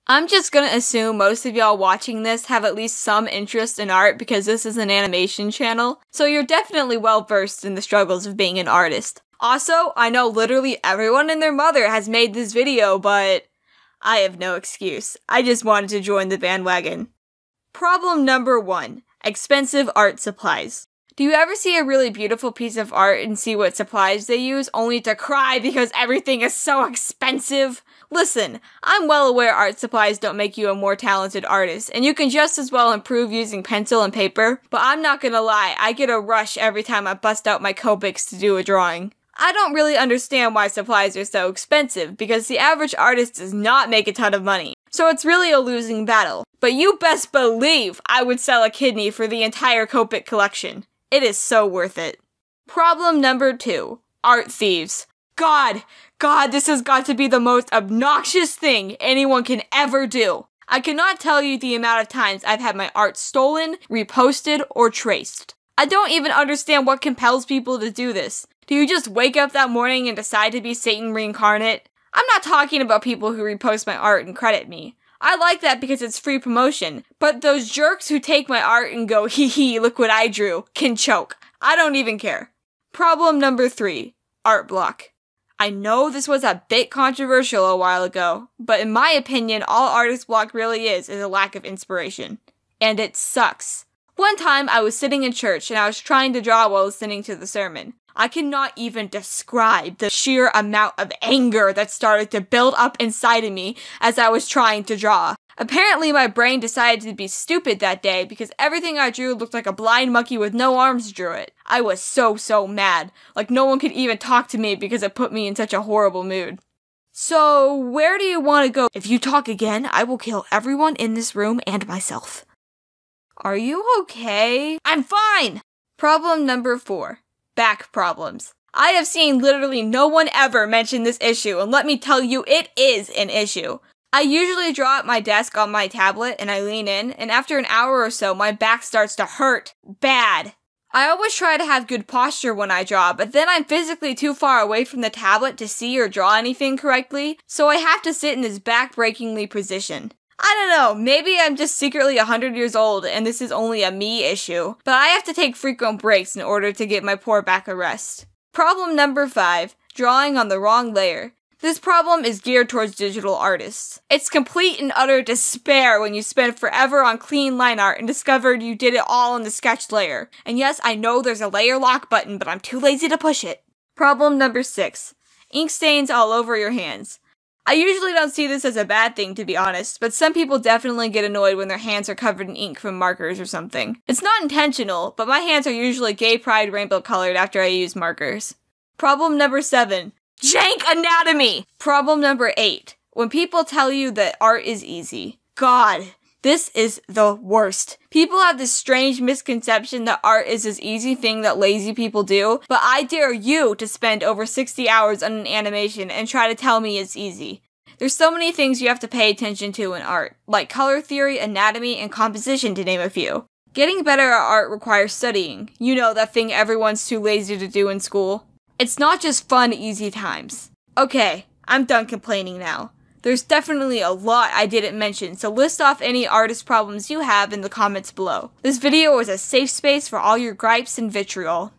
I'm just gonna assume most of y'all watching this have at least some interest in art because this is an animation channel, so you're definitely well versed in the struggles of being an artist. Also, I know literally everyone and their mother has made this video, but I have no excuse. I just wanted to join the bandwagon. Problem number 1. Expensive art supplies. Do you ever see a really beautiful piece of art and see what supplies they use, only to cry because everything is so expensive? Listen, I'm well aware art supplies don't make you a more talented artist, and you can just as well improve using pencil and paper, but I'm not gonna lie, I get a rush every time I bust out my Copics to do a drawing. I don't really understand why supplies are so expensive, because the average artist does not make a ton of money, so it's really a losing battle. But you best believe I would sell a kidney for the entire Copic collection. It is so worth it. Problem number 2. Art thieves. God, this has got to be the most obnoxious thing anyone can ever do. I cannot tell you the amount of times I've had my art stolen, reposted, or traced. I don't even understand what compels people to do this. Do you just wake up that morning and decide to be Satan reincarnate? I'm not talking about people who repost my art and credit me. I like that because it's free promotion, but those jerks who take my art and go, hee hee, look what I drew, can choke. I don't even care. Problem number 3. Art block. I know this was a bit controversial a while ago, but in my opinion, all artist block really is a lack of inspiration. And it sucks. One time, I was sitting in church and I was trying to draw while listening to the sermon. I cannot even describe the sheer amount of anger that started to build up inside of me as I was trying to draw. Apparently my brain decided to be stupid that day because everything I drew looked like a blind monkey with no arms drew it. I was so mad. Like no one could even talk to me because it put me in such a horrible mood. So, where do you want to go? If you talk again, I will kill everyone in this room and myself. Are you okay? I'm fine! Problem number 4. Back problems. I have seen literally no one ever mention this issue, and let me tell you, it is an issue. I usually draw at my desk on my tablet, and I lean in, and after an hour or so, my back starts to hurt. Bad. I always try to have good posture when I draw, but then I'm physically too far away from the tablet to see or draw anything correctly, so I have to sit in this back-breakingly position. I don't know, maybe I'm just secretly 100 years old and this is only a me issue, but I have to take frequent breaks in order to get my poor back a rest. Problem number 5. Drawing on the wrong layer. This problem is geared towards digital artists. It's complete and utter despair when you spend forever on clean line art and discovered you did it all in the sketch layer. And yes, I know there's a layer lock button, but I'm too lazy to push it. Problem number 6. Ink stains all over your hands. I usually don't see this as a bad thing, to be honest, but some people definitely get annoyed when their hands are covered in ink from markers or something. It's not intentional, but my hands are usually gay pride rainbow colored after I use markers. Problem number 7. Jank anatomy! Problem number 8. When people tell you that art is easy. God, this is the worst. People have this strange misconception that art is this easy thing that lazy people do, but I dare you to spend over 60 hours on an animation and try to tell me it's easy. There's so many things you have to pay attention to in art, like color theory, anatomy, and composition to name a few. Getting better at art requires studying. You know, that thing everyone's too lazy to do in school. It's not just fun, easy times. Okay, I'm done complaining now. There's definitely a lot I didn't mention, so list off any artist problems you have in the comments below. This video is a safe space for all your gripes and vitriol.